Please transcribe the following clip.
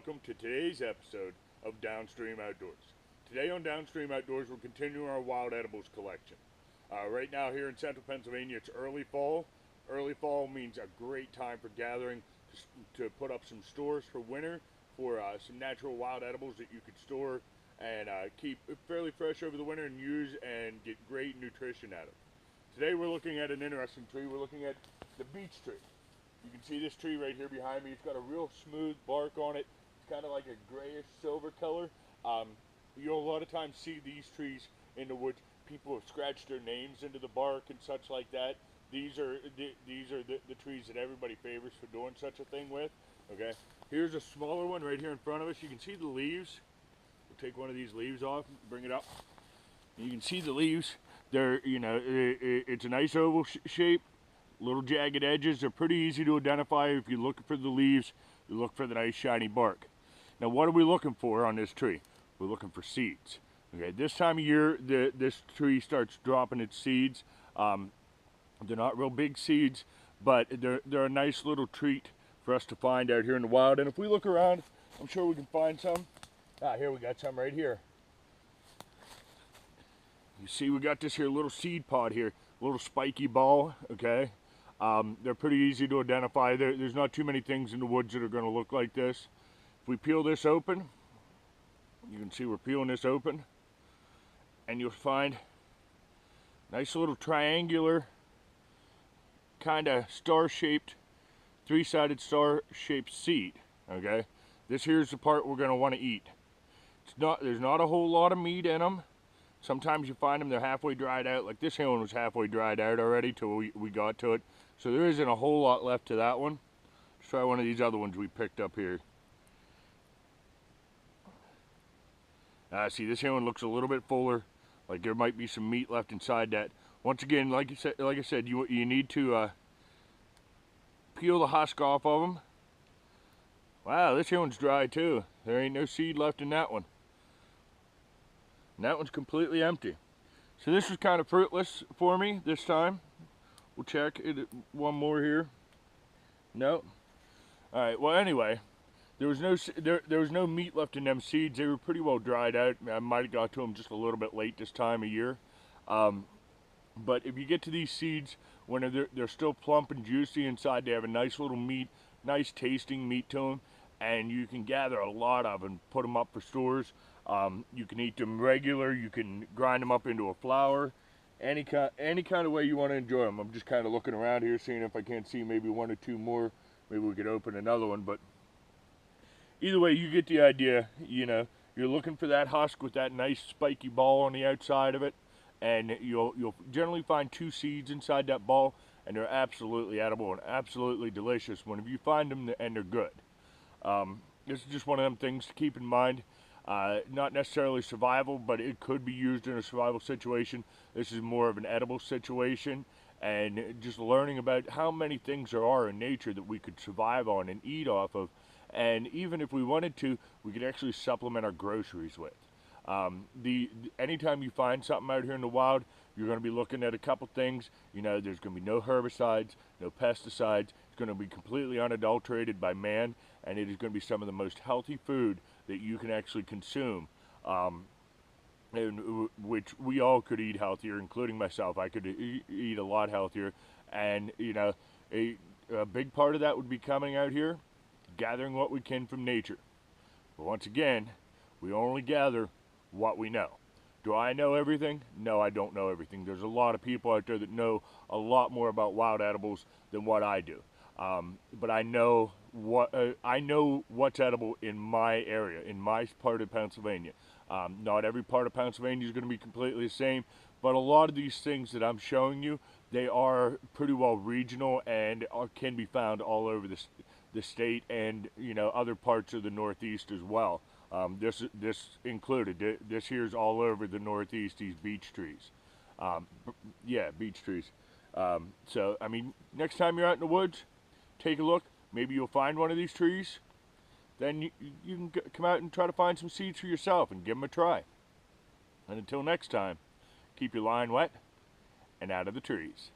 welcome to today's episode of DownStream Outdoors. Today on DownStream Outdoors, we're continuing our wild edibles collection. Right now here in central Pennsylvania, it's early fall. Early fall means a great time for gathering to put up some stores for winter for some natural wild edibles that you could store and keep fairly fresh over the winter and use and get great nutrition out of. Today we're looking at an interesting tree. We're looking at the beech tree. You can see this tree right here behind me. It's got a real smooth bark on it. It's kind of like a grayish silver color. You'll a lot of times see these trees in the woods. People have scratched their names into the bark and such like that. These are the trees that everybody favors for doing such a thing with. Okay, here's a smaller one right here in front of us. You can see the leaves. We'll take one of these leaves off, bring it up. You can see the leaves. They're, it's a nice oval shape. Little jagged edges. They're pretty easy to identify. If you're looking for the leaves, you look for the nice shiny bark. Now what are we looking for on this tree? We're looking for seeds. Okay, this time of year this tree starts dropping its seeds. They're not real big seeds, but they're a nice little treat for us to find out here in the wild. And if we look around, I'm sure we can find some. Here we got some right here. You see we got this here little seed pod here, little spiky ball, okay? They're pretty easy to identify. There's not too many things in the woods that are going to look like this. If we peel this open, you can see we're peeling this open, and you'll find nice little triangular, kind of star-shaped, three-sided star-shaped seed, okay? This here's the part we're going to want to eat. There's not a whole lot of meat in them. Sometimes you find them, they're halfway dried out. Like this here one was halfway dried out already till we got to it. So there isn't a whole lot left to that one. Let's try one of these other ones we picked up here. See, this here one looks a little bit fuller. Like there might be some meat left inside that. Once again, like I said, you need to peel the husk off of them. Wow, this here one's dry too. There ain't no seed left in that one. And that one's completely empty. So this was kind of fruitless for me this time. We'll check it one more here. Nope. All right. Well, anyway, there was no meat left in them seeds. They were pretty well dried out. I might have got to them just a little bit late this time of year. But if you get to these seeds when they're still plump and juicy inside, they have a nice little meat, nice tasting meat to them, and you can gather a lot of them and put them up for stores. You can eat them regular. You can grind them up into a flour. Any kind of way you want to enjoy them. I'm just kind of looking around here, seeing if I can't see maybe one or two more. Maybe we could open another one. But either way, you get the idea. You know, you're looking for that husk with that nice spiky ball on the outside of it, and you'll generally find two seeds inside that ball, and they're absolutely edible and absolutely delicious whenever you find them, and they're good. This is just one of them things to keep in mind. Not necessarily survival, but it could be used in a survival situation. This is more of an edible situation, and just learning about how many things there are in nature that we could survive on and eat off of, and even if we wanted to, we could actually supplement our groceries with. Anytime you find something out here in the wild, you're going to be looking at a couple things. You know, there's going to be no herbicides, no pesticides. It's going to be completely unadulterated by man, and it is going to be some of the most healthy food that you can actually consume, and which we all could eat healthier, including myself. I could eat a lot healthier, and you know, a big part of that would be coming out here, gathering what we can from nature. But once again, we only gather what we know. Do I know everything? No, I don't know everything. There's a lot of people out there that know a lot more about wild edibles than what I do. But I know what's edible in my area, in my part of Pennsylvania. Not every part of Pennsylvania is going to be completely the same, but a lot of these things that I'm showing you, they are pretty well regional and can be found all over the state, and you know, other parts of the Northeast as well. This included. This here's all over the Northeast. These beech trees. Yeah, beech trees. So I mean, next time you're out in the woods, take a look. Maybe you'll find one of these trees. Then you can come out and try to find some seeds for yourself and give them a try. And until next time, keep your line wet and out of the trees.